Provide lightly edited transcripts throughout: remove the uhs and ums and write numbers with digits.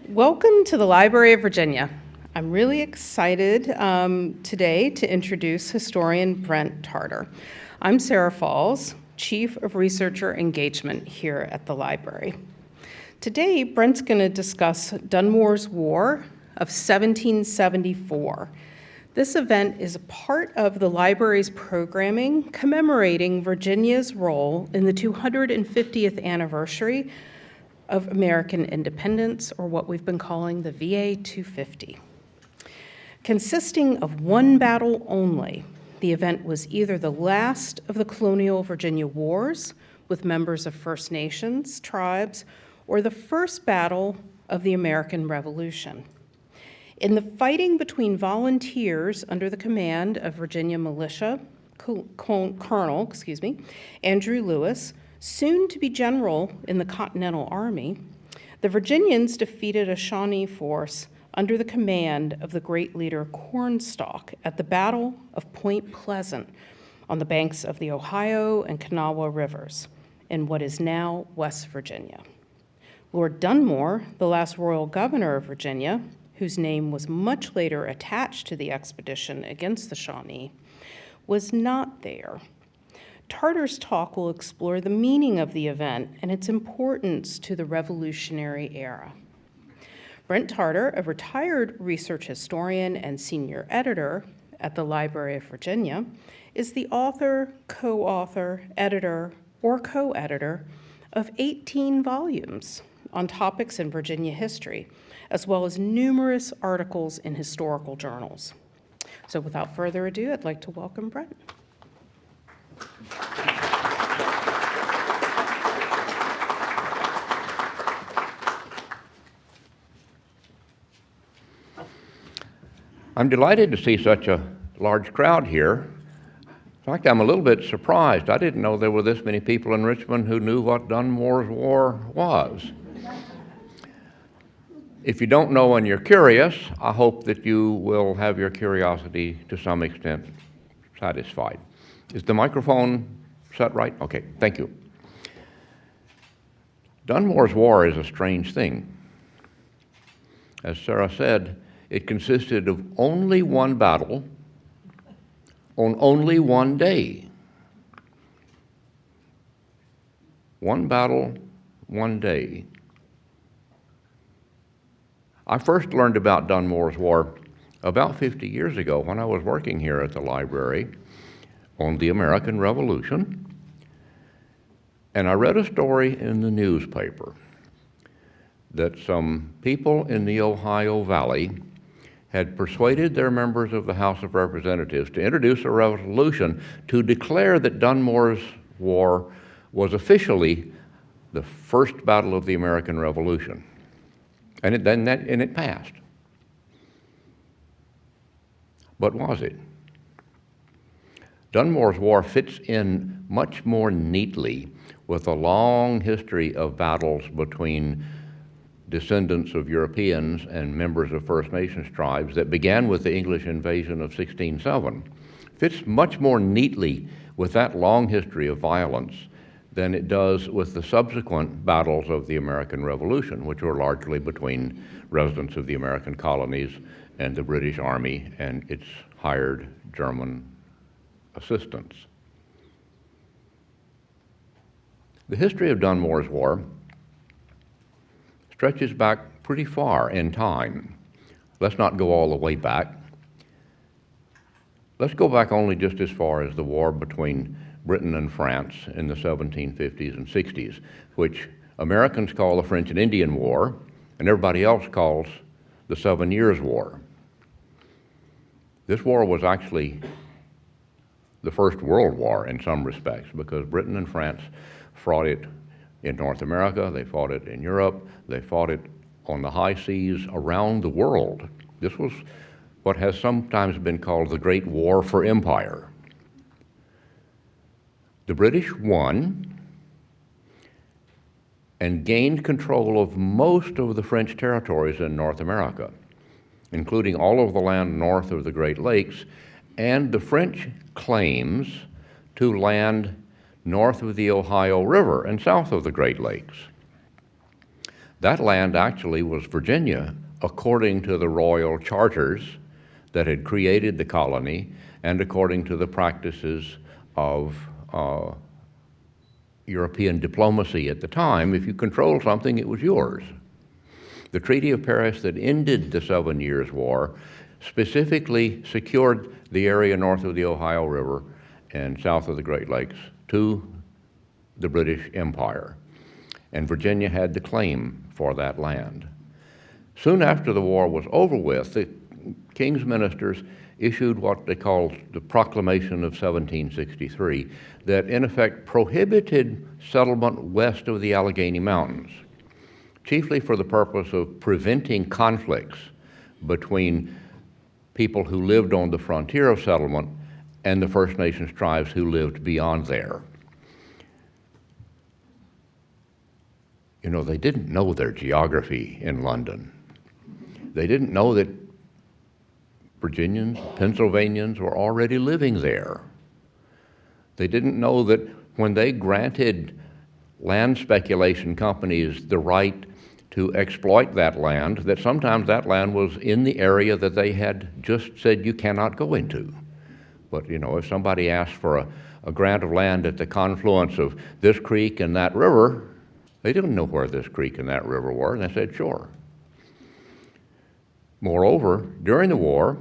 Welcome to the Library of Virginia. I'm really excited today to introduce historian Brent Tarter. I'm Sarah Falls, Chief of Researcher Engagement here at the library. Today, Brent's going to discuss Dunmore's War of 1774. This event is a part of the library's programming commemorating Virginia's role in the 250th anniversary of American independence, or what we've been calling the VA 250. Consisting of one battle only, the event was either the last of the colonial Virginia wars with members of First Nations tribes, or the first battle of the American Revolution. In the fighting between volunteers under the command of Virginia militia, Colonel Andrew Lewis, soon to be general in the Continental Army, the Virginians defeated a Shawnee force under the command of the great leader Cornstalk at the Battle of Point Pleasant on the banks of the Ohio and Kanawha Rivers in what is now West Virginia. Lord Dunmore, the last royal governor of Virginia, whose name was much later attached to the expedition against the Shawnee, was not there. Tarter's talk will explore the meaning of the event and its importance to the Revolutionary era. Brent Tarter, a retired research historian and senior editor at the Library of Virginia, is the author, co-author, editor, or co-editor of 18 volumes on topics in Virginia history, as well as numerous articles in historical journals. So without further ado, I'd like to welcome Brent. I'm delighted to see such a large crowd here. In fact, I'm a little bit surprised. I didn't know there were this many people in Richmond who knew what Dunmore's War was. If you don't know and you're curious, I hope that you will have your curiosity to some extent satisfied. Is the microphone set right? Okay, thank you. Dunmore's War is a strange thing. As Sarah said, it consisted of only one battle on only one day. One battle, one day. I first learned about Dunmore's War about 50 years ago when I was working here at the library on the American Revolution, and I read a story in the newspaper that some people in the Ohio Valley had persuaded their members of the House of Representatives to introduce a resolution to declare that Dunmore's War was officially the first battle of the American Revolution. And it passed. But was it? Dunmore's War fits in much more neatly with a long history of battles between descendants of Europeans and members of First Nations tribes that began with the English invasion of 1607. Fits much more neatly with that long history of violence than it does with the subsequent battles of the American Revolution, which were largely between residents of the American colonies and the British Army and its hired German assistants. The history of Dunmore's War stretches back pretty far in time. Let's not go all the way back. Let's go back only just as far as the war between Britain and France in the 1750s and 60s, which Americans call the French and Indian War, and everybody else calls the 7 Years' War. This war was actually the First World War in some respects, because Britain and France fought it in North America, they fought it in Europe, they fought it on the high seas around the world. This was what has sometimes been called the Great War for Empire. The British won and gained control of most of the French territories in North America, including all of the land north of the Great Lakes, and the French claims to land north of the Ohio River and south of the Great Lakes. That land actually was Virginia, according to the royal charters that had created the colony and according to the practices of European diplomacy at the time. If you controlled something, it was yours. The Treaty of Paris that ended the 7 Years' War specifically secured the area north of the Ohio River and south of the Great Lakes to the British Empire. And Virginia had the claim for that land. Soon after the war was over with, the King's ministers issued what they called the Proclamation of 1763, that in effect prohibited settlement west of the Allegheny Mountains, chiefly for the purpose of preventing conflicts between people who lived on the frontier of settlement and the First Nations tribes who lived beyond there. You know, they didn't know their geography in London. They didn't know that Virginians, Pennsylvanians were already living there. They didn't know that when they granted land speculation companies the right to exploit that land, that sometimes that land was in the area that they had just said you cannot go into. But you know, if somebody asked for a grant of land at the confluence of this creek and that river, they didn't know where this creek and that river were, and they said sure. Moreover, during the war,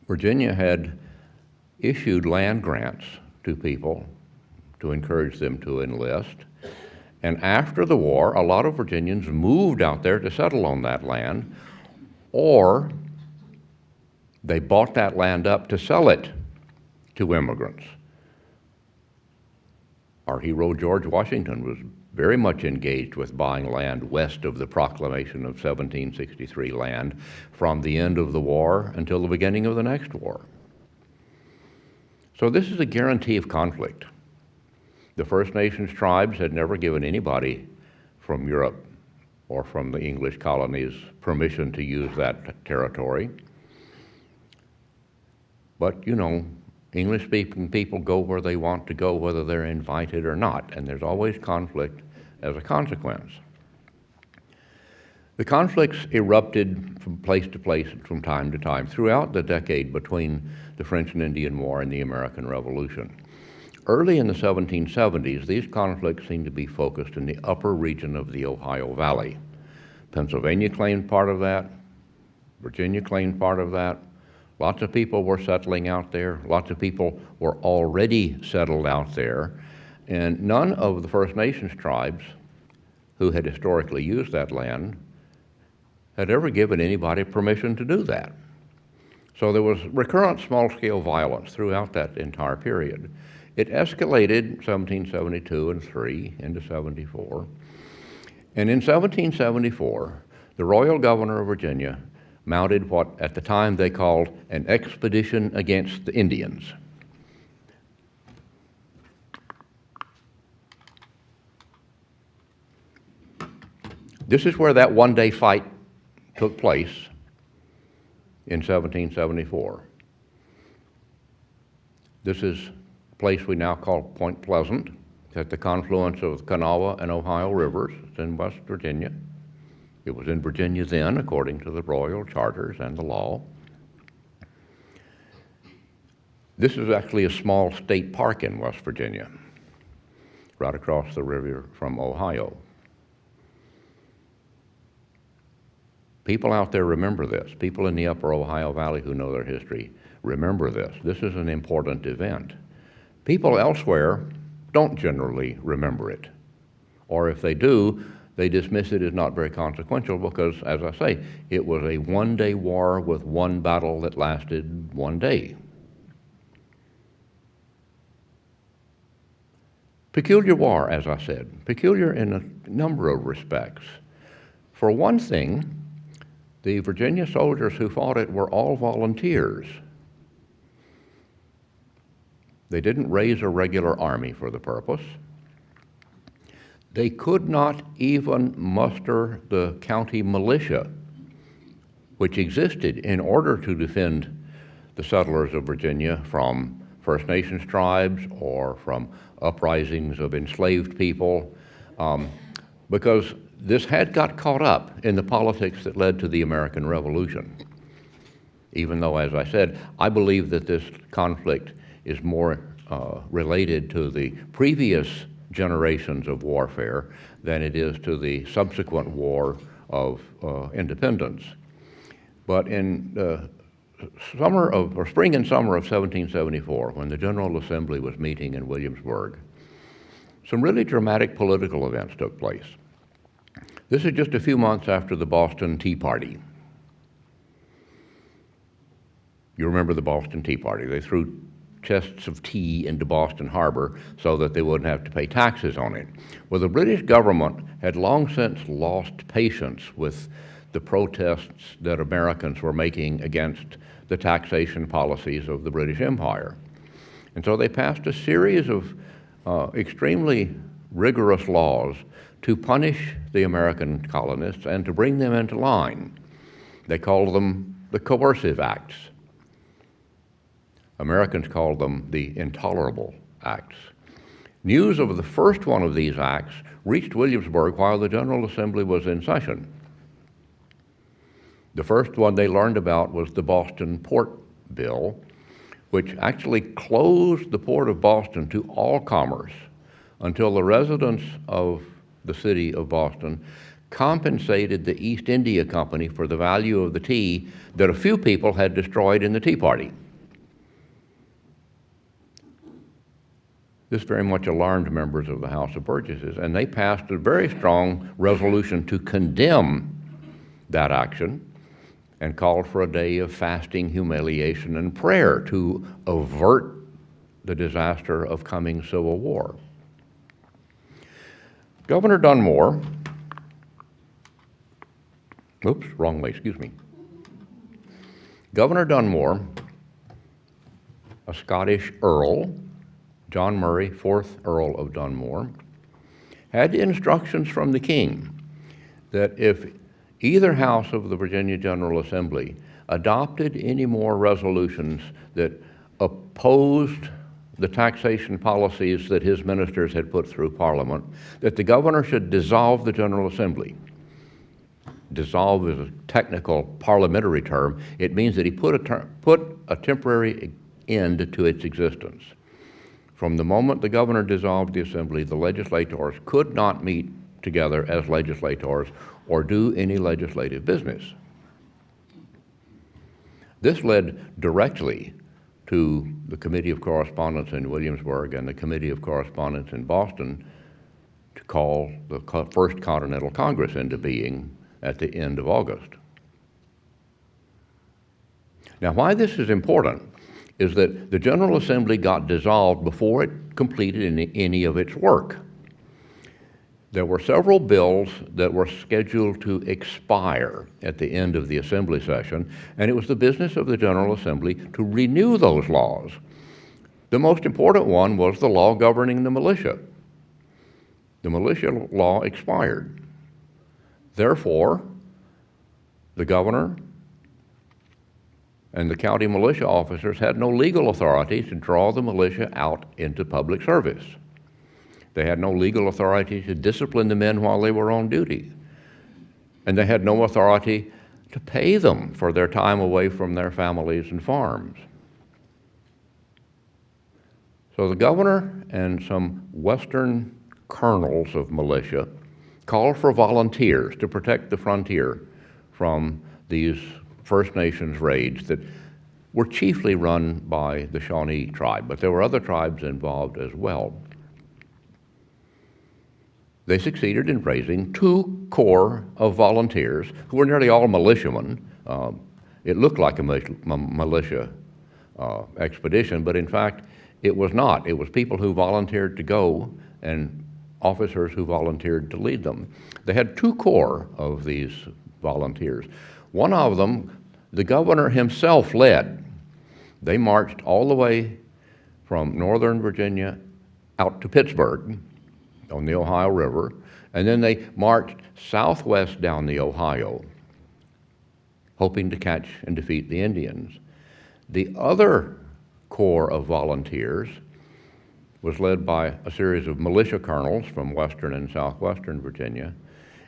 Virginia had issued land grants to people to encourage them to enlist. And after the war, a lot of Virginians moved out there to settle on that land, or they bought that land up to sell it to immigrants. Our hero George Washington was very much engaged with buying land west of the Proclamation of 1763 land from the end of the war until the beginning of the next war. So this is a guarantee of conflict. The First Nations tribes had never given anybody from Europe or from the English colonies permission to use that territory. But, you know, English-speaking people go where they want to go, whether they're invited or not, and there's always conflict as a consequence. The conflicts erupted from place to place from time to time throughout the decade between the French and Indian War and the American Revolution. Early in the 1770s, these conflicts seemed to be focused in the upper region of the Ohio Valley. Pennsylvania claimed part of that. Virginia claimed part of that. Lots of people were settling out there. Lots of people were already settled out there. And none of the First Nations tribes who had historically used that land had ever given anybody permission to do that. So there was recurrent small-scale violence throughout that entire period. It escalated 1772 and 3 into 74. And in 1774, the royal governor of Virginia mounted what at the time they called an expedition against the Indians. This is where that one-day fight took place in 1774. This is a place we now call Point Pleasant. It's at the confluence of the Kanawha and Ohio Rivers. It's in West Virginia. It was in Virginia then, according to the royal charters and the law. This is actually a small state park in West Virginia, right across the river from Ohio. People out there remember this. People in the upper Ohio Valley who know their history remember this. This is an important event. People elsewhere don't generally remember it. Or if they do, they dismiss it as not very consequential because, as I say, it was a one-day war with one battle that lasted one day. Peculiar war, as I said. Peculiar in a number of respects. For one thing, the Virginia soldiers who fought it were all volunteers. They didn't raise a regular army for the purpose. They could not even muster the county militia, which existed in order to defend the settlers of Virginia from First Nations tribes or from uprisings of enslaved people. because this had got caught up in the politics that led to the American Revolution. Even though, as I said, I believe that this conflict is more related to the previous generations of warfare than it is to the subsequent war of independence. But in spring and summer of 1774, when the General Assembly was meeting in Williamsburg, some really dramatic political events took place. This is just a few months after the Boston Tea Party. You remember the Boston Tea Party. They threw chests of tea into Boston Harbor so that they wouldn't have to pay taxes on it. Well, the British government had long since lost patience with the protests that Americans were making against the taxation policies of the British Empire. And so they passed a series of extremely rigorous laws to punish the American colonists and to bring them into line. They called them the Coercive Acts. Americans called them the Intolerable Acts. News of the first one of these acts reached Williamsburg while the General Assembly was in session. The first one they learned about was the Boston Port Bill, which actually closed the port of Boston to all commerce until the residents of the city of Boston compensated the East India Company for the value of the tea that a few people had destroyed in the Tea Party. This very much alarmed members of the House of Burgesses, and they passed a very strong resolution to condemn that action and called for a day of fasting, humiliation, and prayer to avert the disaster of coming civil war. Governor Dunmore, Governor Dunmore, a Scottish earl, John Murray, 4th Earl of Dunmore, had instructions from the king that if either house of the Virginia General Assembly adopted any more resolutions that opposed the taxation policies that his ministers had put through Parliament, that the governor should dissolve the General Assembly. Dissolve is a technical parliamentary term. It means that he put a temporary end to its existence. From the moment the governor dissolved the assembly, the legislators could not meet together as legislators or do any legislative business. This led directly to the Committee of Correspondence in Williamsburg and the Committee of Correspondence in Boston to call the First Continental Congress into being at the end of August. Now, why this is important is that the General Assembly got dissolved before it completed any of its work. There were several bills that were scheduled to expire at the end of the Assembly session, and it was the business of the General Assembly to renew those laws. The most important one was the law governing the militia. The militia law expired. Therefore, the governor and the county militia officers had no legal authority to draw the militia out into public service. They had no legal authority to discipline the men while they were on duty. And they had no authority to pay them for their time away from their families and farms. So the governor and some western colonels of militia called for volunteers to protect the frontier from these First Nations raids that were chiefly run by the Shawnee tribe, but there were other tribes involved as well. They succeeded in raising 2 corps of volunteers who were nearly all militiamen. It looked like a militia expedition, but in fact, it was not. It was people who volunteered to go and officers who volunteered to lead them. They had 2 corps of these volunteers. One of them, the governor himself led. They marched all the way from northern Virginia out to Pittsburgh on the Ohio River, and then they marched southwest down the Ohio, hoping to catch and defeat the Indians. The other corps of volunteers was led by a series of militia colonels from western and southwestern Virginia,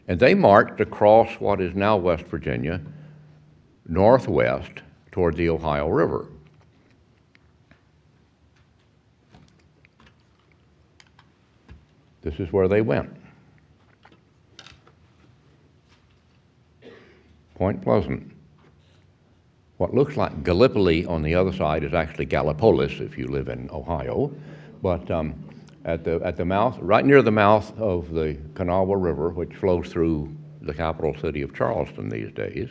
and they marched across what is now West Virginia, northwest toward the Ohio River. This is where they went. Point Pleasant. What looks like Gallipoli on the other side is actually Gallipolis if you live in Ohio, but at the mouth, right near the mouth of the Kanawha River, which flows through the capital city of Charleston these days,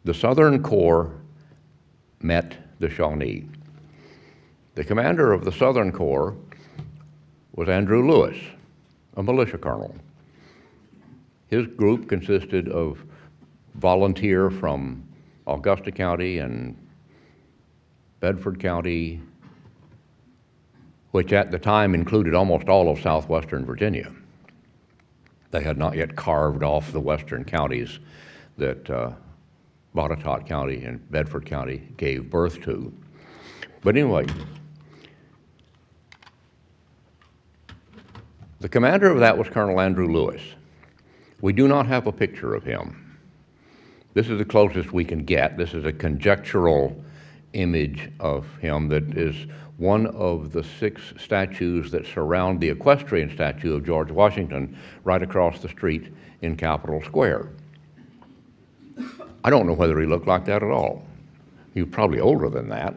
the Southern Corps met the Shawnee. The commander of the Southern Corps was Andrew Lewis, a militia colonel. His group consisted of volunteer from Augusta County and Bedford County, which at the time included almost all of southwestern Virginia. They had not yet carved off the western counties that Botetourt County and Bedford County gave birth to. But anyway, the commander of that was Colonel Andrew Lewis. We do not have a picture of him. This is the closest we can get. This is a conjectural image of him that is one of the 6 statues that surround the equestrian statue of George Washington right across the street in Capitol Square. I don't know whether he looked like that at all. He was probably older than that,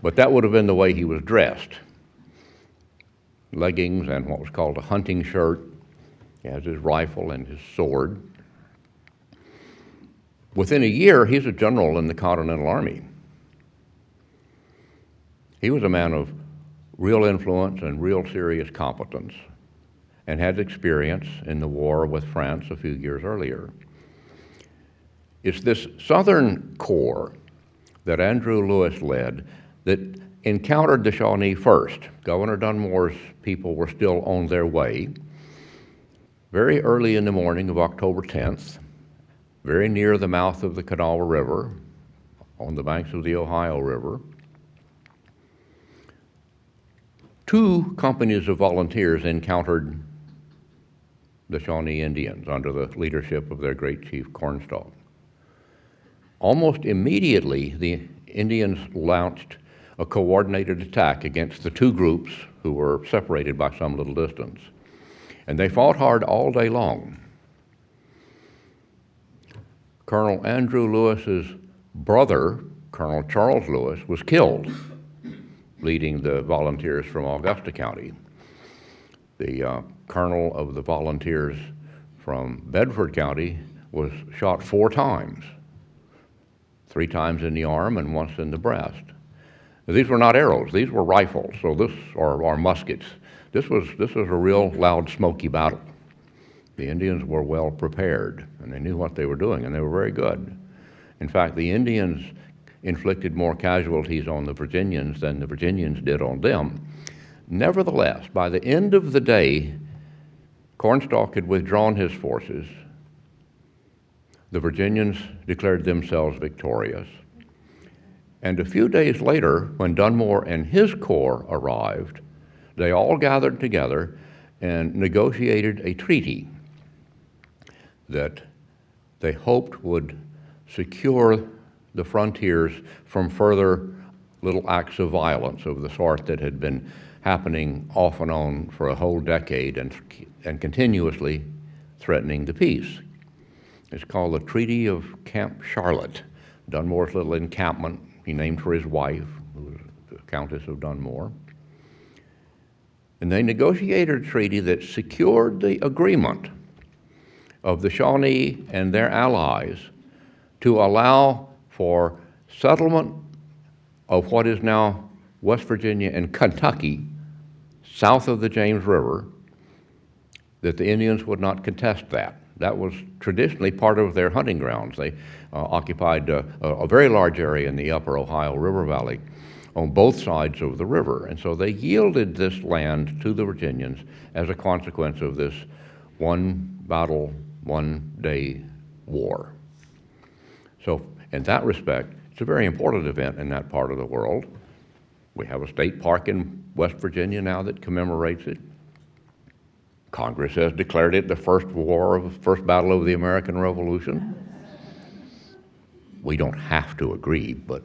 but that would have been the way he was dressed. Leggings and what was called a hunting shirt. He has his rifle and his sword. Within a year, he's a general in the Continental Army. He was a man of real influence and real serious competence and had experience in the war with France a few years earlier. It's this Southern Corps that Andrew Lewis led that encountered the Shawnee first. Governor Dunmore's people were still on their way. Very early in the morning of October 10th, very near the mouth of the Kanawha River, on the banks of the Ohio River, 2 companies of volunteers encountered the Shawnee Indians under the leadership of their great chief Cornstalk. Almost immediately, the Indians launched a coordinated attack against the 2 groups who were separated by some little distance. And they fought hard all day long. Colonel Andrew Lewis's brother, Colonel Charles Lewis, was killed leading the volunteers from Augusta County. The colonel of the volunteers from Bedford County was shot 4 times, 3 times in the arm and once in the breast. Now, these were not arrows; these were rifles, or muskets. This was a real loud, smoky battle. The Indians were well prepared, and they knew what they were doing, and they were very good. In fact, the Indians inflicted more casualties on the Virginians than the Virginians did on them. Nevertheless, by the end of the day, Cornstalk had withdrawn his forces. The Virginians declared themselves victorious. And a few days later, when Dunmore and his corps arrived, they all gathered together and negotiated a treaty that they hoped would secure the frontiers from further little acts of violence of the sort that had been happening off and on for a whole decade and continuously threatening the peace. It's called the Treaty of Camp Charlotte, Dunmore's little encampment he named for his wife, who was the Countess of Dunmore. And they negotiated a treaty that secured the agreement of the Shawnee and their allies to allow for settlement of what is now West Virginia and Kentucky, south of the James River, that the Indians would not contest that. That was traditionally part of their hunting grounds. They occupied a very large area in the upper Ohio River Valley on both sides of the river. And so they yielded this land to the Virginians as a consequence of this one battle, one day war. So in that respect, it's a very important event in that part of the world. We have a state park in West Virginia now that commemorates it. Congress has declared it the first battle of the American Revolution. We don't have to agree, but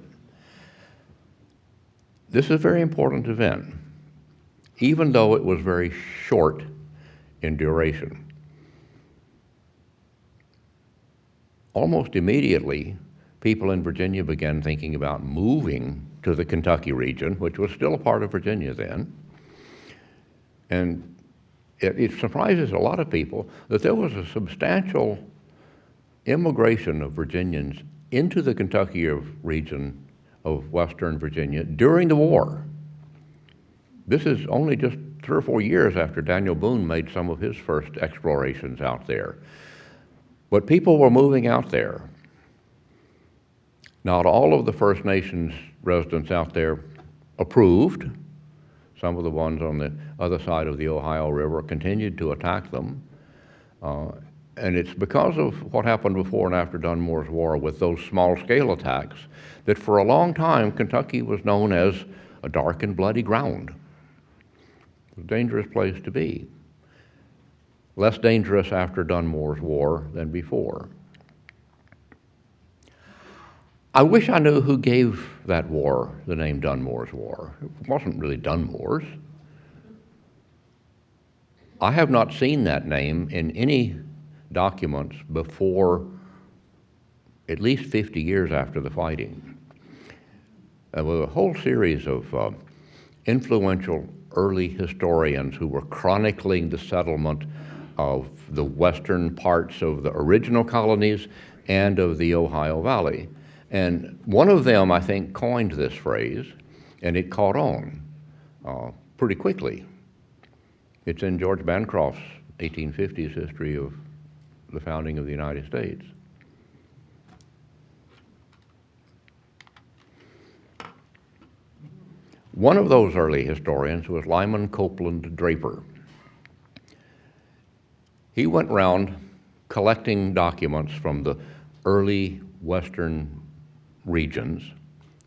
this is a very important event, even though it was very short in duration. Almost immediately, people in Virginia began thinking about moving to the Kentucky region, which was still a part of Virginia then. And it surprises a lot of people that there was a substantial immigration of Virginians into the Kentucky region of Western Virginia during the war. This is only just 3 or 4 years after Daniel Boone made some of his first explorations out there. But people were moving out there. Not all of the First Nations residents out there approved. Some of the ones on the other side of the Ohio River continued to attack them. And it's because of what happened before and after Dunmore's War with those small-scale attacks that for a long time Kentucky was known as a dark and bloody ground. It was a dangerous place to be. Less dangerous after Dunmore's War than before. I wish I knew who gave that war the name Dunmore's War. It wasn't really Dunmore's. I have not seen that name in any documents before at least 50 years after the fighting. There was a whole series of influential early historians who were chronicling the settlement of the western parts of the original colonies and of the Ohio Valley. And one of them, I think, coined this phrase, and it caught on pretty quickly. It's in George Bancroft's 1850s history of the founding of the United States. One of those early historians was Lyman Copeland Draper. He went around collecting documents from the early western regions,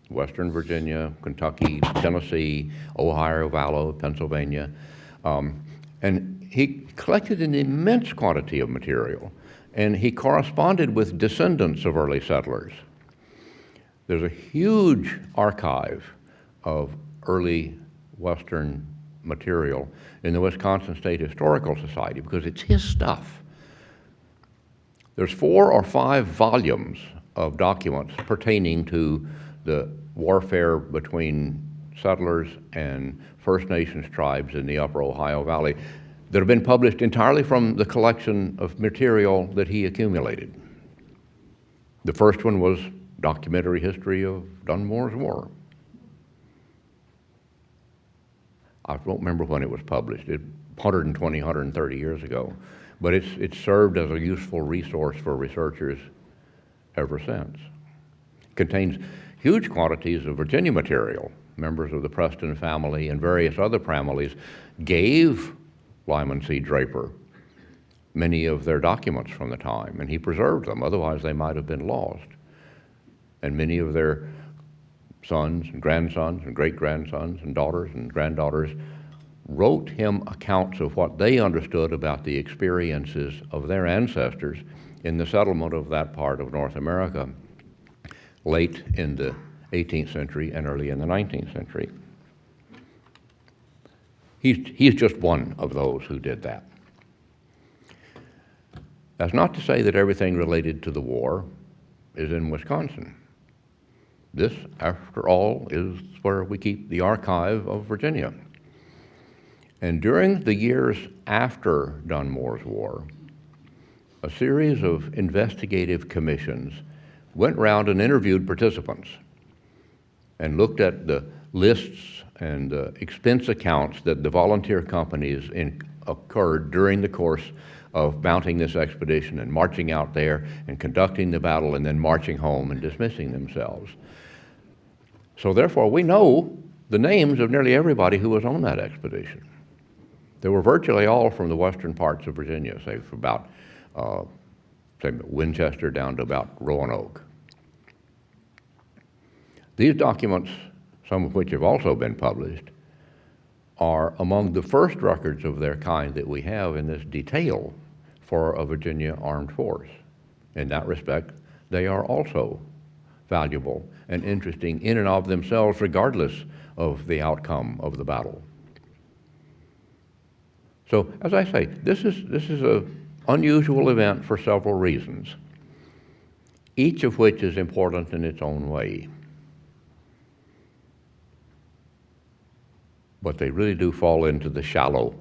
Western Virginia, Kentucky, Tennessee, Ohio Valley, Pennsylvania, and he collected an immense quantity of material, and he corresponded with descendants of early settlers. There's a huge archive of early Western material in the Wisconsin State Historical Society because it's his stuff. There's 4 or 5 volumes of documents pertaining to the warfare between settlers and First Nations tribes in the upper Ohio Valley that have been published entirely from the collection of material that he accumulated. The first one was Documentary History of Dunmore's War. I don't remember when it was published, 120, 130 years ago, but it's served as a useful resource for researchers ever since. It contains huge quantities of Virginia material. Members of the Preston family and various other families gave Lyman C. Draper many of their documents from the time, and he preserved them, otherwise they might have been lost. And many of their sons and grandsons and great-grandsons and daughters and granddaughters wrote him accounts of what they understood about the experiences of their ancestors in the settlement of that part of North America late in the 18th century and early in the 19th century. He's just one of those who did that. That's not to say that everything related to the war is in Wisconsin. This, after all, is where we keep the archive of Virginia. And during the years after Dunmore's War, a series of investigative commissions went around and interviewed participants and looked at the lists and expense accounts that the volunteer companies occurred during the course of mounting this expedition and marching out there and conducting the battle and then marching home and dismissing themselves. So therefore, we know the names of nearly everybody who was on that expedition. They were virtually all from the western parts of Virginia, say from about Winchester down to about Roanoke. These documents some of which have also been published, are among the first records of their kind that we have in this detail for a Virginia armed force. In that respect, they are also valuable and interesting in and of themselves, regardless of the outcome of the battle. So, as I say, this is an unusual event for several reasons, each of which is important in its own way. But they really do fall into the shallow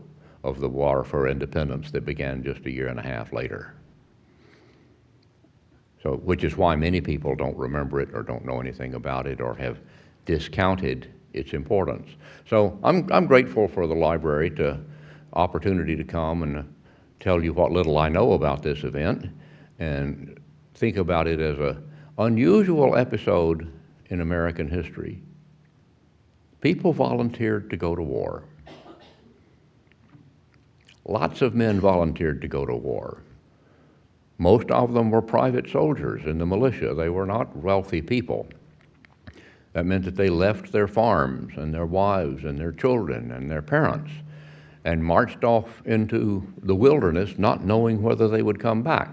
of the war for independence that began just a year and a half later. So, which is why many people don't remember it or don't know anything about it or have discounted its importance. So I'm grateful for the library to opportunity to come and tell you what little I know about this event and think about it as an unusual episode in American history. People volunteered to go to war. Lots of men volunteered to go to war. Most of them were private soldiers in the militia. They were not wealthy people. That meant that they left their farms and their wives and their children and their parents and marched off into the wilderness not knowing whether they would come back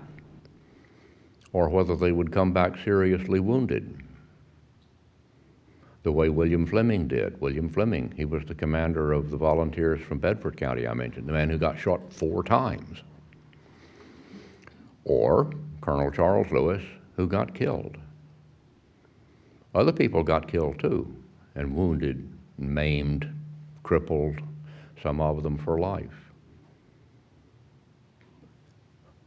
or whether they would come back seriously wounded, the way William Fleming did. William Fleming, he was the commander of the volunteers from Bedford County I mentioned, the man who got shot 4 times. Or Colonel Charles Lewis, who got killed. Other people got killed too, and wounded, maimed, crippled, some of them for life.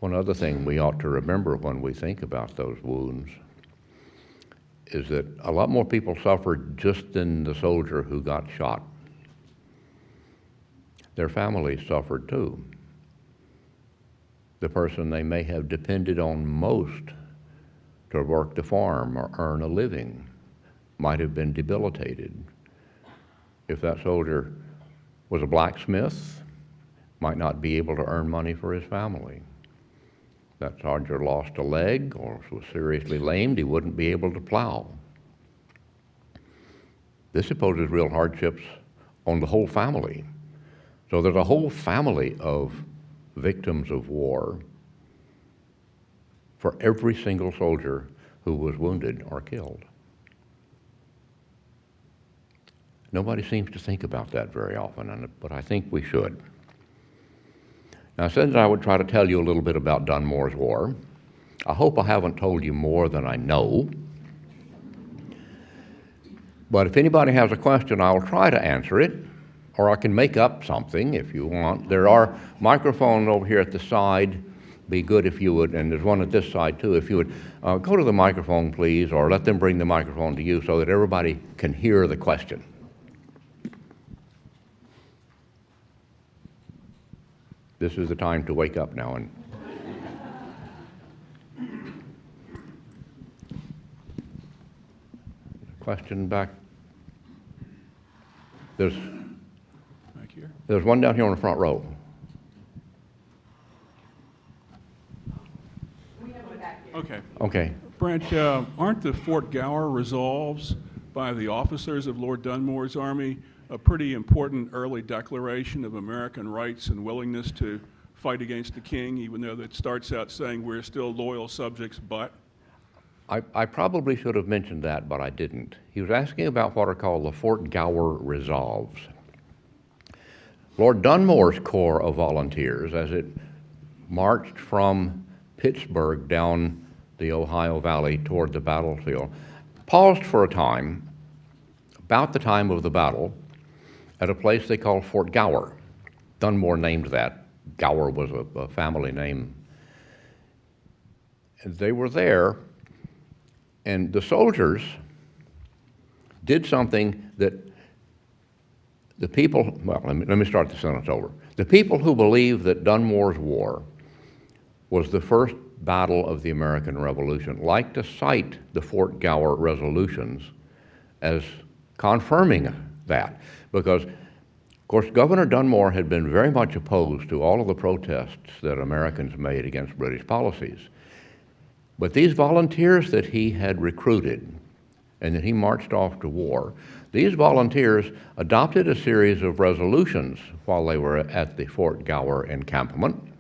One other thing we ought to remember when we think about those wounds is that a lot more people suffered just than the soldier who got shot. Their families suffered too. The person they may have depended on most to work the farm or earn a living might have been debilitated. If that soldier was a blacksmith, might not be able to earn money for his family. That soldier lost a leg or was seriously lamed, he wouldn't be able to plow. This imposes real hardships on the whole family. So there's a whole family of victims of war for every single soldier who was wounded or killed. Nobody seems to think about that very often, but I think we should. Now, I said that I would try to tell you a little bit about Dunmore's War. I hope I haven't told you more than I know. But if anybody has a question, I'll try to answer it, or I can make up something if you want. There are microphones over here at the side. Be good if you would, and there's one at this side too, if you would go to the microphone, please, or let them bring the microphone to you so that everybody can hear the question. This is the time to wake up now. And question back. There's one down here on the front row. Okay. Okay. Brent, aren't the Fort Gower resolves by the officers of Lord Dunmore's Army a pretty important early declaration of American rights and willingness to fight against the king, even though it starts out saying we're still loyal subjects, but? I probably should have mentioned that, but I didn't. He was asking about what are called the Fort Gower resolves. Lord Dunmore's Corps of Volunteers, as it marched from Pittsburgh down the Ohio Valley toward the battlefield, paused for a time, about the time of the battle, at a place they called Fort Gower. Dunmore named that. Gower was a family name. And they were there, and the soldiers did something that the people, well, let me start the sentence over. The people who believe that Dunmore's War was the first battle of the American Revolution like to cite the Fort Gower resolutions as confirming that, because, of course, Governor Dunmore had been very much opposed to all of the protests that Americans made against British policies. But these volunteers that he had recruited and then he marched off to war. These volunteers adopted a series of resolutions while they were at the Fort Gower encampment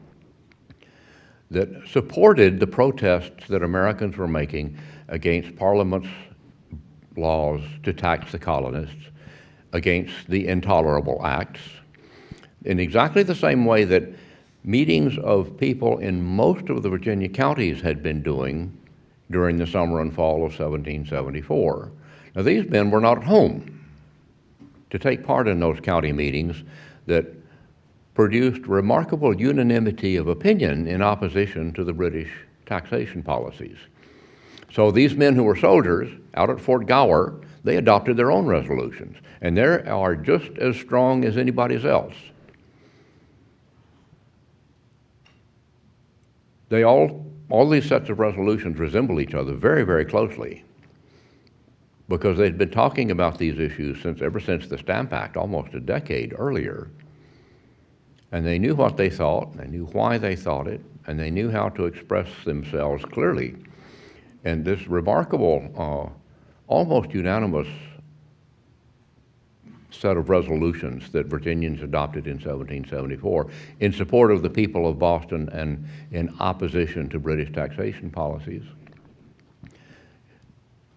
that supported the protests that Americans were making against Parliament's laws to tax the colonists, against the intolerable acts, in exactly the same way that meetings of people in most of the Virginia counties had been doing during the summer and fall of 1774. Now, these men were not at home to take part in those county meetings that produced remarkable unanimity of opinion in opposition to the British taxation policies. So these men who were soldiers out at Fort Gower, they adopted their own resolutions, and they are just as strong as anybody's else. They all these sets of resolutions resemble each other very, very closely because they'd been talking about these issues ever since the Stamp Act, almost a decade earlier. And they knew what they thought, they knew why they thought it, and they knew how to express themselves clearly. And this remarkable, almost unanimous set of resolutions that Virginians adopted in 1774 in support of the people of Boston and in opposition to British taxation policies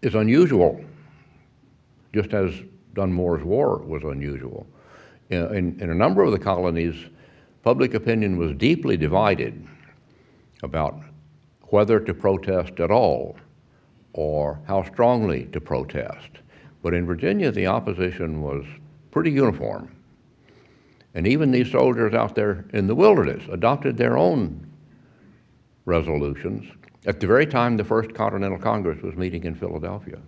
is unusual, just as Dunmore's War was unusual. In a number of the colonies, public opinion was deeply divided about whether to protest at all or how strongly to protest. But in Virginia, the opposition was pretty uniform. And even these soldiers out there in the wilderness adopted their own resolutions at the very time the First Continental Congress was meeting in Philadelphia.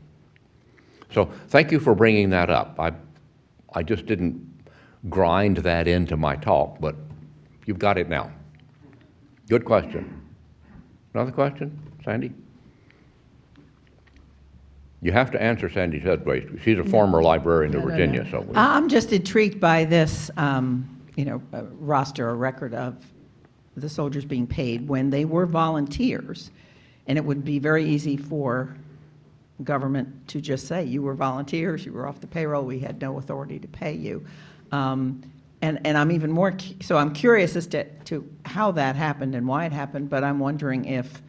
So thank you for bringing that up. I just didn't grind that into my talk, but you've got it now. Good question. Another question, Sandy? You have to answer Sandy Sedgwick. She's a former librarian of Virginia. So I'm just intrigued by this, roster or record of the soldiers being paid when they were volunteers, and it would be very easy for government to just say, you were volunteers, you were off the payroll, we had no authority to pay you. And I'm even more, so I'm curious as to how that happened and why it happened, but I'm wondering if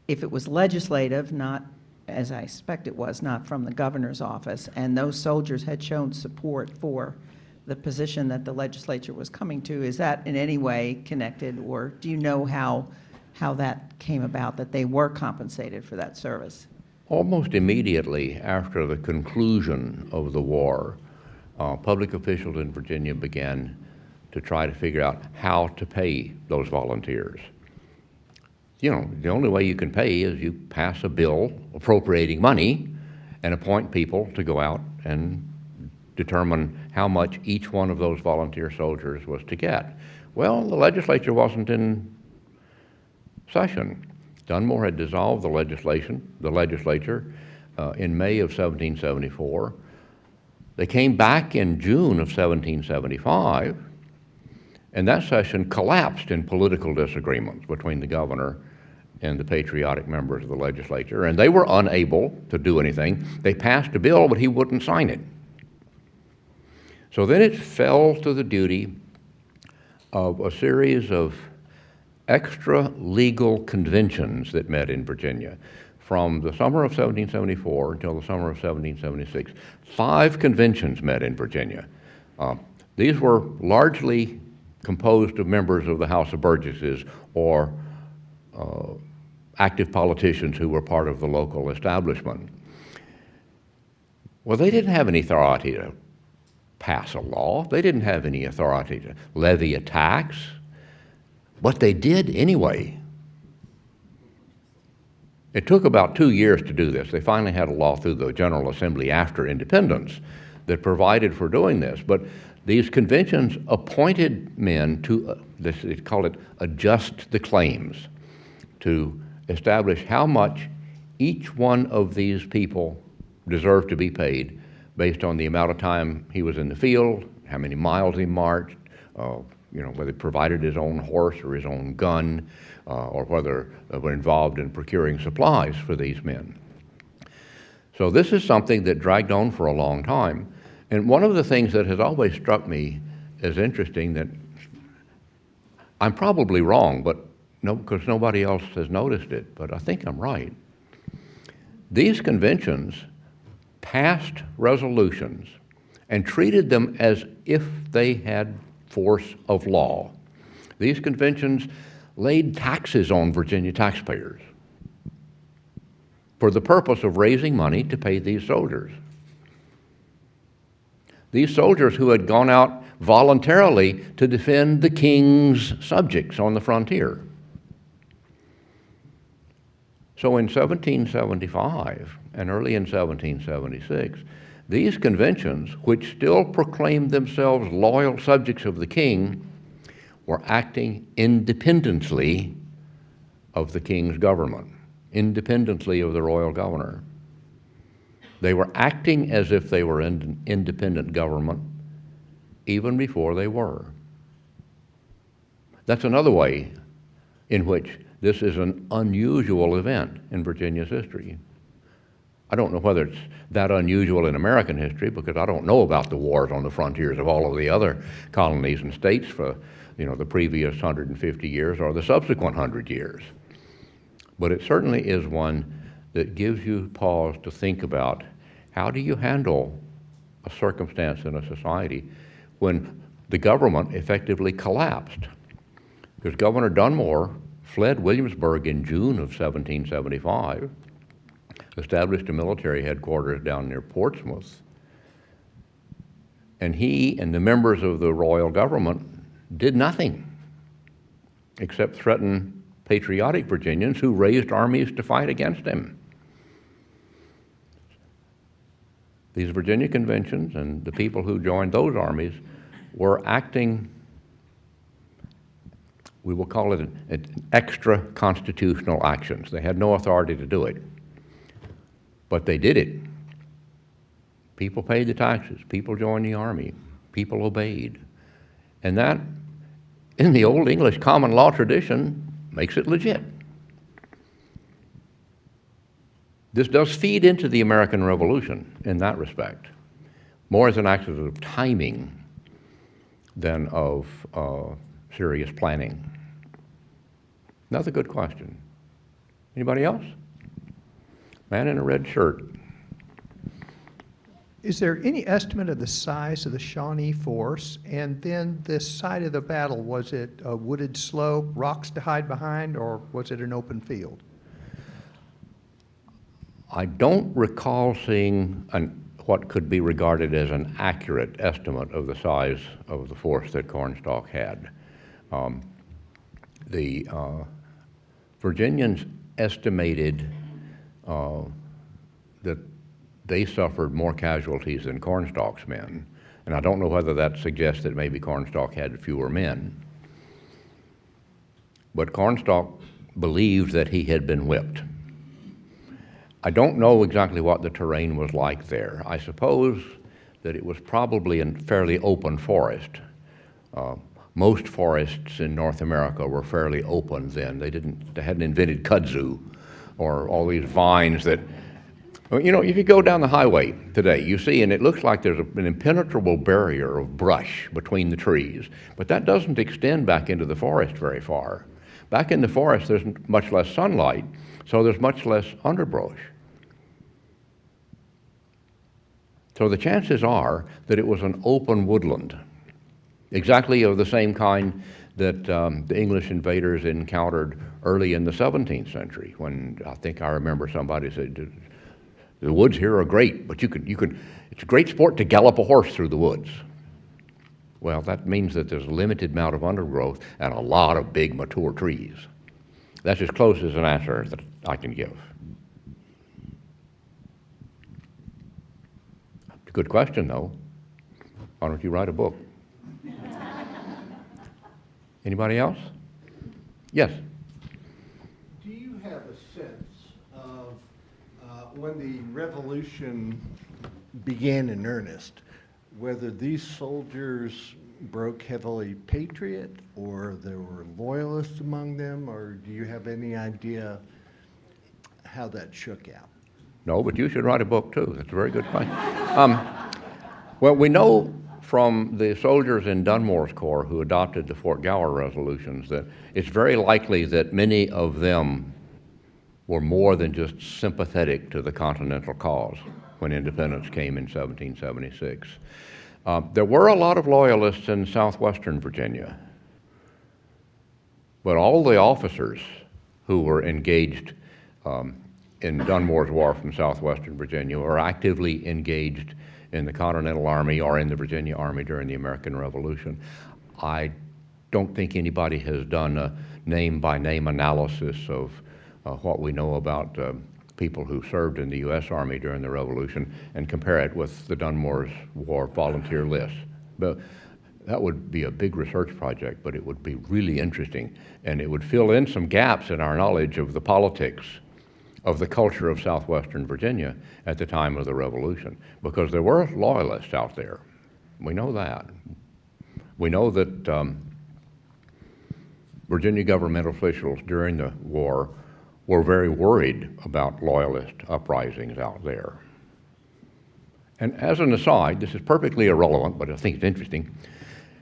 it was legislative, not, as I expect it was, not from the governor's office, and those soldiers had shown support for the position that the legislature was coming to. Is that in any way connected, or do you know how that came about, that they were compensated for that service? Almost immediately after the conclusion of the war, public officials in Virginia began to try to figure out how to pay those volunteers. You know, the only way you can pay is you pass a bill appropriating money and appoint people to go out and determine how much each one of those volunteer soldiers was to get. Well, the legislature wasn't in session. Dunmore had dissolved the legislature in May of 1774. They came back in June of 1775, and that session collapsed in political disagreements between the governor and the patriotic members of the legislature, and they were unable to do anything. They passed a bill, but he wouldn't sign it. So then it fell to the duty of a series of extra legal conventions that met in Virginia. From the summer of 1774 until the summer of 1776, 5 conventions met in Virginia. These were largely composed of members of the House of Burgesses or active politicians who were part of the local establishment. Well, they didn't have any authority to pass a law. They didn't have any authority to levy a tax, but they did anyway. It took about 2 years to do this. They finally had a law through the General Assembly after independence that provided for doing this. But these conventions appointed men to, they call it adjust the claims, to establish how much each one of these people deserved to be paid based on the amount of time he was in the field, how many miles he marched, whether he provided his own horse or his own gun, or whether they were involved in procuring supplies for these men. So this is something that dragged on for a long time. And one of the things that has always struck me as interesting, that I'm probably wrong, but no, because nobody else has noticed it, but I think I'm right. These conventions passed resolutions and treated them as if they had force of law. These conventions laid taxes on Virginia taxpayers for the purpose of raising money to pay these soldiers. These soldiers who had gone out voluntarily to defend the king's subjects on the frontier. So in 1775 and early in 1776, these conventions, which still proclaimed themselves loyal subjects of the king, were acting independently of the king's government, independently of the royal governor. They were acting as if they were an independent government even before they were. That's another way in which this is an unusual event in Virginia's history. I don't know whether it's that unusual in American history, because I don't know about the wars on the frontiers of all of the other colonies and states for, the previous 150 years or the subsequent 100 years. But it certainly is one that gives you pause to think about, how do you handle a circumstance in a society when the government effectively collapsed? Because Governor Dunmore fled Williamsburg in June of 1775, established a military headquarters down near Portsmouth, and he and the members of the royal government did nothing except threaten patriotic Virginians who raised armies to fight against him. These Virginia conventions and the people who joined those armies were acting, we will call it an extra constitutional actions. They had no authority to do it, but they did it. People paid the taxes, people joined the army, people obeyed. And that, in the old English common law tradition, makes it legit. This does feed into the American Revolution in that respect, more as an act of timing than of serious planning. Another good question. Anybody else? Man in a red shirt. Is there any estimate of the size of the Shawnee force? And then this side of the battle, was it a wooded slope, rocks to hide behind, or was it an open field? I don't recall seeing what could be regarded as an accurate estimate of the size of the force that Cornstalk had. The Virginians estimated that they suffered more casualties than Cornstalk's men. And I don't know whether that suggests that maybe Cornstalk had fewer men. But Cornstalk believed that he had been whipped. I don't know exactly what the terrain was like there. I suppose that it was probably in fairly open forest. Most forests in North America were fairly open then. They hadn't invented kudzu or all these vines that, if you go down the highway today, you see, and it looks like there's an impenetrable barrier of brush between the trees, but that doesn't extend back into the forest very far. Back in the forest, there's much less sunlight, so there's much less underbrush. So the chances are that it was an open woodland, exactly of the same kind that the English invaders encountered early in the 17th century, when I think I remember somebody said, the woods here are great, but it's a great sport to gallop a horse through the woods. Well, that means that there's a limited amount of undergrowth and a lot of big mature trees. That's as close as an answer that I can give. It's a good question, though. Why don't you write a book? Anybody else? Yes. Do you have a sense of when the revolution began in earnest, whether these soldiers broke heavily patriot or there were loyalists among them, or do you have any idea how that shook out? No, but you should write a book too. That's a very good question. Well, we know from the soldiers in Dunmore's Corps who adopted the Fort Gower resolutions that it's very likely that many of them were more than just sympathetic to the Continental cause when independence came in 1776. There were a lot of loyalists in southwestern Virginia, but all the officers who were engaged in Dunmore's War from southwestern Virginia were actively engaged in the Continental Army or in the Virginia Army during the American Revolution. I don't think anybody has done a name-by-name analysis of what we know about people who served in the U.S. Army during the Revolution and compare it with the Dunmore's War volunteer list. But that would be a big research project, but it would be really interesting, and it would fill in some gaps in our knowledge of the politics of the culture of southwestern Virginia at the time of the Revolution, because there were loyalists out there. We know that. We know that Virginia government officials during the war were very worried about loyalist uprisings out there. And as an aside, this is perfectly irrelevant, but I think it's interesting.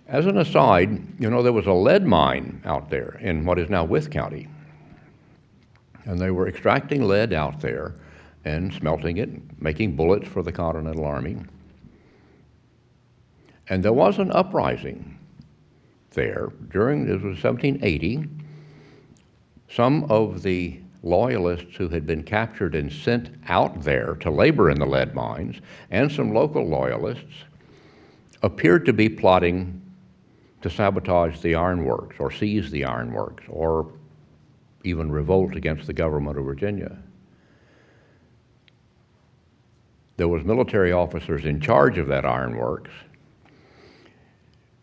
As an aside, you know, there was a lead mine out there in what is now Wythe County. And they were extracting lead out there and smelting it, making bullets for the Continental Army. And there was an uprising there it was 1780. Some of the loyalists who had been captured and sent out there to labor in the lead mines, and some local loyalists, appeared to be plotting to sabotage the ironworks or seize the ironworks or even revolt against the government of Virginia. There was military officers in charge of that ironworks,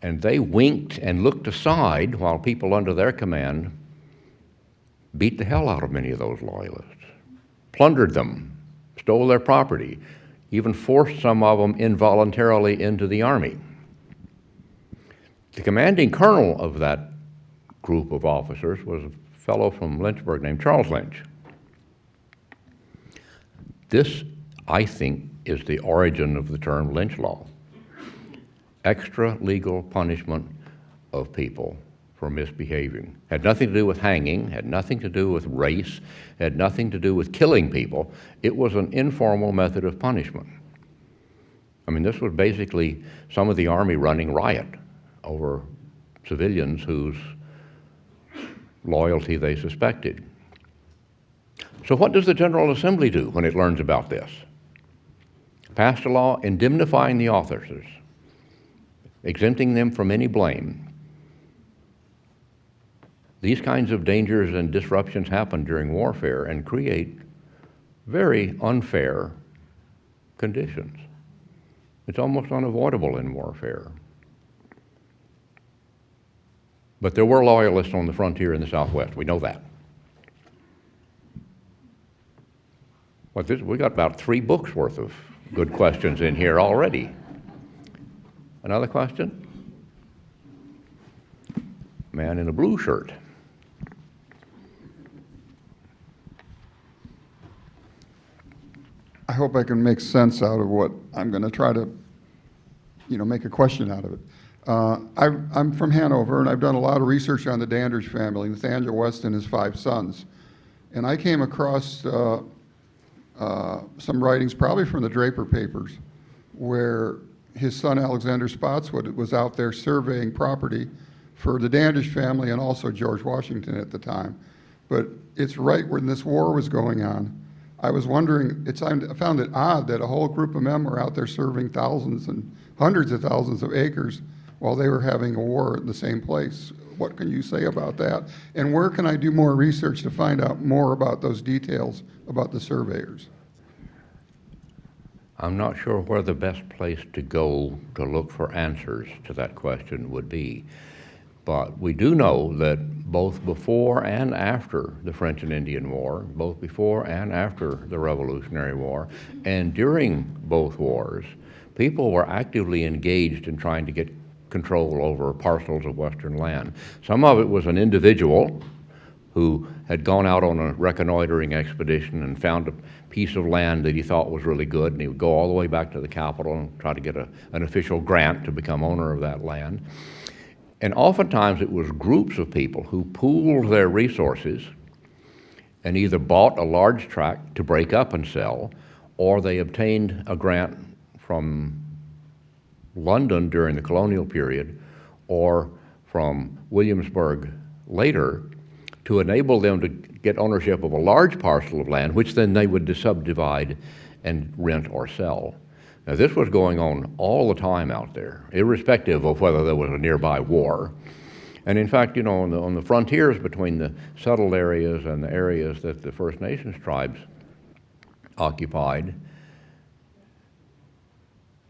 and they winked and looked aside while people under their command beat the hell out of many of those loyalists, plundered them, stole their property, even forced some of them involuntarily into the army. The commanding colonel of that group of officers was a fellow from Lynchburg named Charles Lynch. This, I think, is the origin of the term lynch law. Extra legal punishment of people for misbehaving. Had nothing to do with hanging, had nothing to do with race, had nothing to do with killing people. It was an informal method of punishment. I mean, this was basically some of the Army running riot over civilians whose loyalty they suspected. So what does the General Assembly do when it learns about this? Passed a law indemnifying the officers, exempting them from any blame. These kinds of dangers and disruptions happen during warfare and create very unfair conditions. It's almost unavoidable in warfare. But there were loyalists on the frontier in the Southwest. We know that. We got about 3 books worth of good questions in here already. Another question? Man in a blue shirt. I hope I can make sense out of what I'm going to try to, make a question out of it. I'm from Hanover, and I've done a lot of research on the Dandridge family, Nathaniel West and his 5 sons. And I came across some writings, probably from the Draper papers, where his son Alexander Spotswood was out there surveying property for the Dandridge family and also George Washington at the time. But it's right when this war was going on. I was wondering, I found it odd that a whole group of men were out there serving thousands and hundreds of thousands of acres while they were having a war in the same place. What can you say about that? And where can I do more research to find out more about those details about the surveyors? I'm not sure where the best place to go to look for answers to that question would be. But we do know that both before and after the French and Indian War, both before and after the Revolutionary War, and during both wars, people were actively engaged in trying to get control over parcels of Western land. Some of it was an individual who had gone out on a reconnoitering expedition and found a piece of land that he thought was really good, and he would go all the way back to the capital and try to get an official grant to become owner of that land. And oftentimes it was groups of people who pooled their resources and either bought a large tract to break up and sell, or they obtained a grant from London during the colonial period or from Williamsburg later to enable them to get ownership of a large parcel of land, which then they would subdivide and rent or sell. Now, this was going on all the time out there, irrespective of whether there was a nearby war. And in fact, on the frontiers between the settled areas and the areas that the First Nations tribes occupied,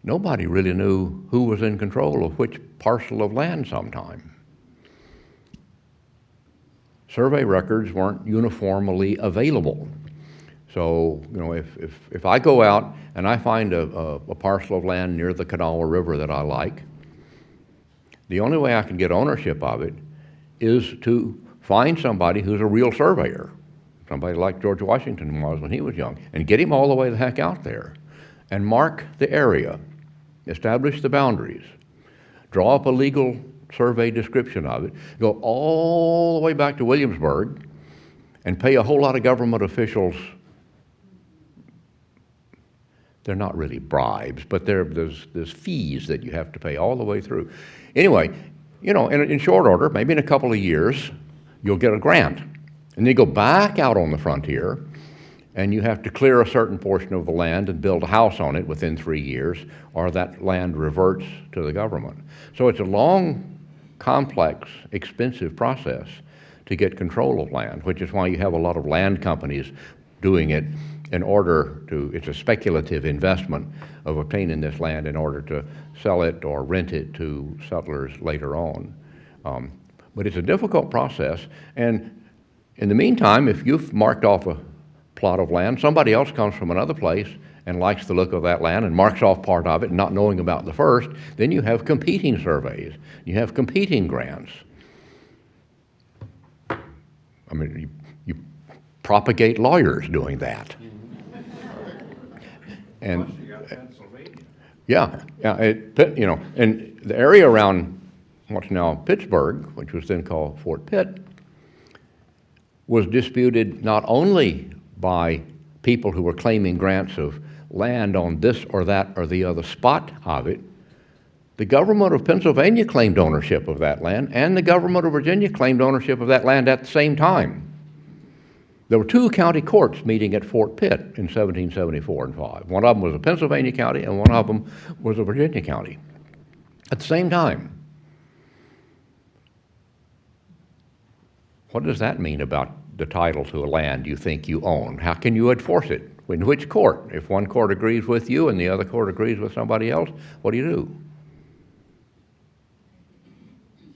nobody really knew who was in control of which parcel of land sometime. Survey records weren't uniformly available. So, if I go out and I find a parcel of land near the Kanawha River that I like, the only way I can get ownership of it is to find somebody who's a real surveyor, somebody like George Washington was when he was young, and get him all the way the heck out there and mark the area, establish the boundaries, draw up a legal survey description of it, go all the way back to Williamsburg and pay a whole lot of government officials. They're not really bribes, but there's fees that you have to pay all the way through. Anyway, in short order, maybe in a couple of years, you'll get a grant. And then you go back out on the frontier, and you have to clear a certain portion of the land and build a house on it within 3 years, or that land reverts to the government. So it's a long, complex, expensive process to get control of land, which is why you have a lot of land companies doing it in order to, it's a speculative investment of obtaining this land in order to sell it or rent it to settlers later on. But it's a difficult process, and in the meantime, if you've marked off a plot of land, somebody else comes from another place and likes the look of that land and marks off part of it, not knowing about the first, then you have competing surveys, you have competing grants. I mean, you propagate lawyers doing that. And yeah, and the area around what's now Pittsburgh, which was then called Fort Pitt, was disputed not only by people who were claiming grants of land on this or that or the other spot of it. The government of Pennsylvania claimed ownership of that land, and the government of Virginia claimed ownership of that land at the same time. There were two county courts meeting at Fort Pitt in 1774 and 5. One of them was a Pennsylvania county, and one of them was a Virginia county at the same time. What does that mean about the title to a land you think you own? How can you enforce it? In which court? If one court agrees with you and the other court agrees with somebody else, what do you do?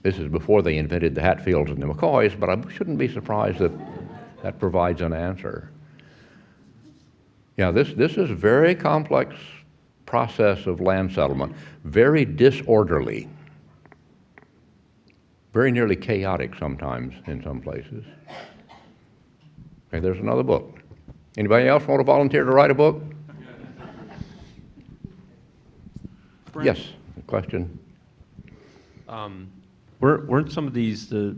This is before they invented the Hatfields and the McCoys, but I shouldn't be surprised that that provides an answer. Yeah, this is a very complex process of land settlement, very disorderly, very nearly chaotic sometimes in some places. Okay, there's another book. Anybody else want to volunteer to write a book? Brent? Yes, question. Weren't some of these the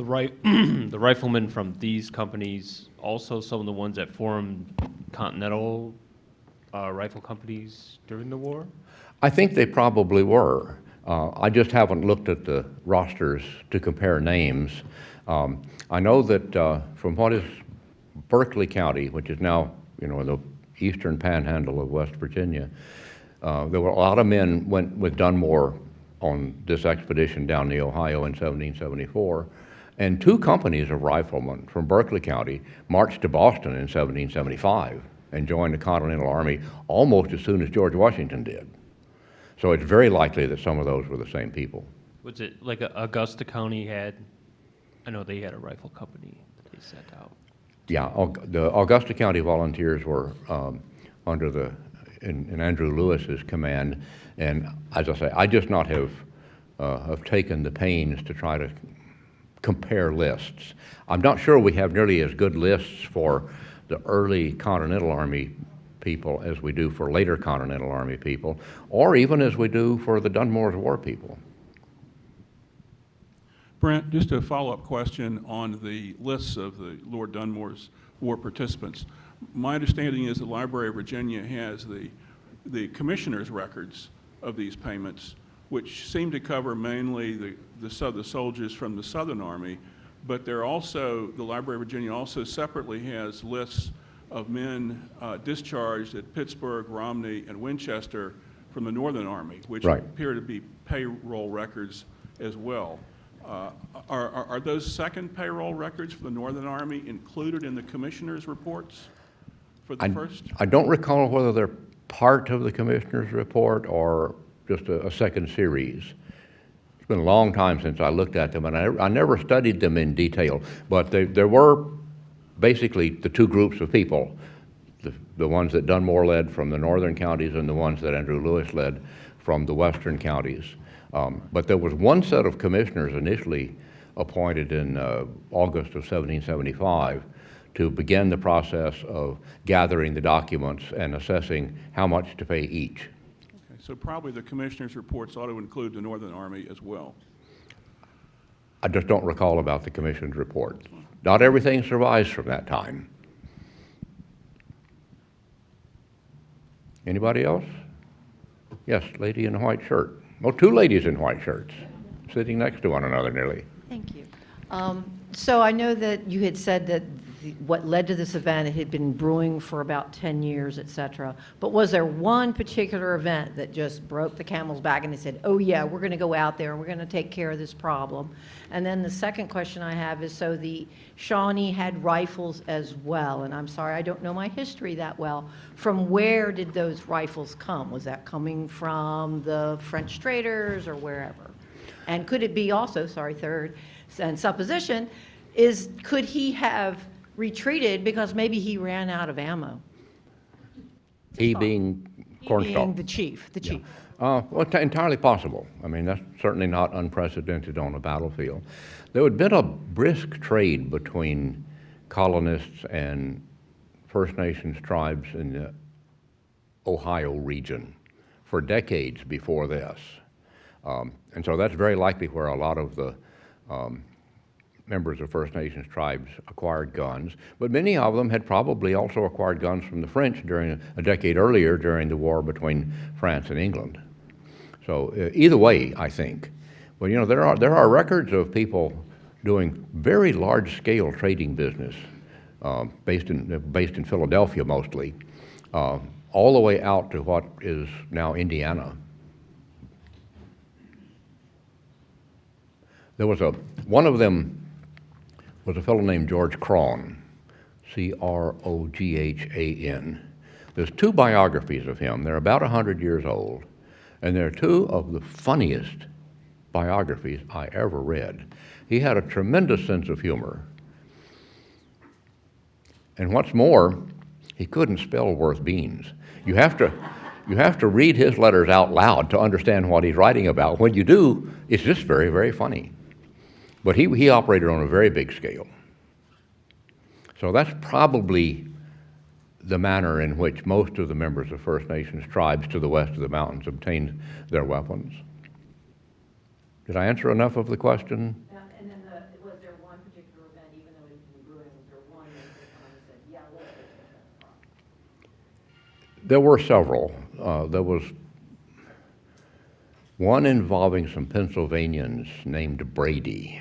riflemen from these companies also some of the ones that formed Continental rifle companies during the war? I think they probably were. I just haven't looked at the rosters to compare names. I know that from what is Berkeley County, which is now in the eastern panhandle of West Virginia, there were a lot of men went with Dunmore on this expedition down the Ohio in 1774, and two companies of riflemen from Berkeley County marched to Boston in 1775 and joined the Continental Army almost as soon as George Washington did. So it's very likely that some of those were the same people. Was it like Augusta County had? I know they had a rifle company that they sent out. Yeah, the Augusta County Volunteers were under in Andrew Lewis's command, and as I say, I just not have taken the pains to try to compare lists. I'm not sure we have nearly as good lists for the early Continental Army people as we do for later Continental Army people, or even as we do for the Dunmore's War people. Brent, just a follow-up question on the lists of the Lord Dunmore's war participants. My understanding is the Library of Virginia has the commissioner's records of these payments, which seem to cover mainly the soldiers from the Southern Army, but they're also, the Library of Virginia also separately has lists of men discharged at Pittsburgh, Romney, and Winchester from the Northern Army, which Right. appear to be payroll records as well. Are those second payroll records for the Northern Army included in the commissioner's reports for the first? I don't recall whether they're part of the commissioner's report or just a second series. It's been a long time since I looked at them, and I never studied them in detail, but there were basically the two groups of people, the ones that Dunmore led from the northern counties and the ones that Andrew Lewis led from the western counties. But there was one set of commissioners initially appointed in August of 1775 to begin the process of gathering the documents and assessing how much to pay each. Okay, so probably the commissioner's reports ought to include the Northern Army as well. I just don't recall about the commission's report. Not everything survives from that time. Anybody else? Yes, lady in a white shirt. Well, two ladies in white shirts, sitting next to one another nearly. Thank you. So I know that you had said that what led to this event, it had been brewing for about 10 years, et cetera. But was there one particular event that just broke the camel's back and they said, oh yeah, we're going to go out there and we're going to take care of this problem? And then the second question I have is, so the Shawnee had rifles as well, and I'm sorry, I don't know my history that well. From where did those rifles come? Was that coming from the French traders or wherever? And could it be also, sorry, third, and supposition, could he have retreated because maybe he ran out of ammo? He being He Cornstalk. being the chief. Well, it's entirely possible. I mean, that's certainly not unprecedented on a battlefield. There had been a brisk trade between colonists and First Nations tribes in the Ohio region for decades before this. And so that's very likely where a lot of the members of First Nations tribes acquired guns, but many of them had probably also acquired guns from the French during a decade earlier during the war between France and England. So either way, I think. But you know, there are records of people doing very large-scale trading business, based in Philadelphia mostly, all the way out to what is now Indiana. There was one of them was a fellow named George Cron, C-R-O-G-H-A-N. There's two biographies of him. They're about 100 years old, and they're two of the funniest biographies I ever read. He had a tremendous sense of humor. And what's more, he couldn't spell worth beans. You have to read his letters out loud to understand what he's writing about. When you do, it's just very, very funny. But he operated on a very big scale. So that's probably the manner in which most of the members of First Nations tribes to the west of the mountains obtained their weapons. Did I answer enough of the question? And then was there one particular event, even though it had been brewing, was there one that they kind of said, yeah, let's take that problem? There were several. There was one involving some Pennsylvanians named Brady,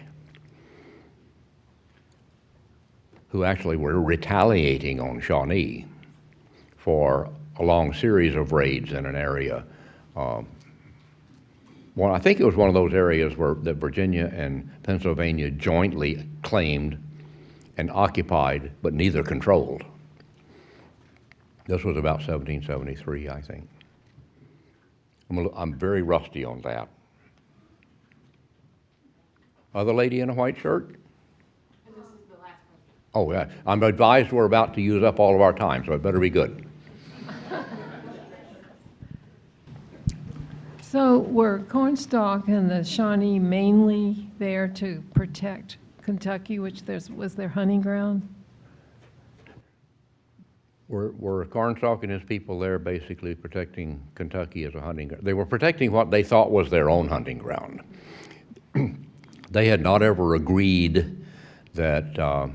who actually were retaliating on Shawnee for a long series of raids in an area. Well, I think it was one of those areas that Virginia and Pennsylvania jointly claimed and occupied, but neither controlled. This was about 1773, I think. I'm very rusty on that. Other lady in a white shirt? And this is the last question. Oh, yeah. I'm advised we're about to use up all of our time, so it better be good. So were Cornstalk and the Shawnee mainly there to protect Kentucky, which was their hunting ground? Were Cornstalk and his people there basically protecting Kentucky as a hunting ground? They were protecting what they thought was their own hunting ground. They had not ever agreed that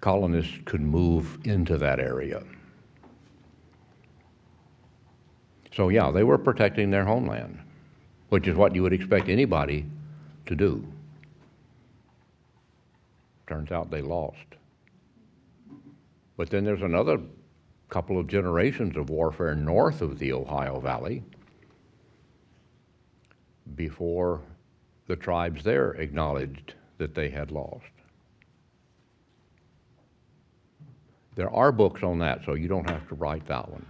colonists could move into that area. So yeah, they were protecting their homeland, which is what you would expect anybody to do. Turns out they lost. But then there's another couple of generations of warfare north of the Ohio Valley before the tribes there acknowledged that they had lost. There are books on that, so you don't have to write that one.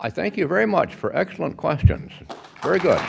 I thank you very much for excellent questions. Very good.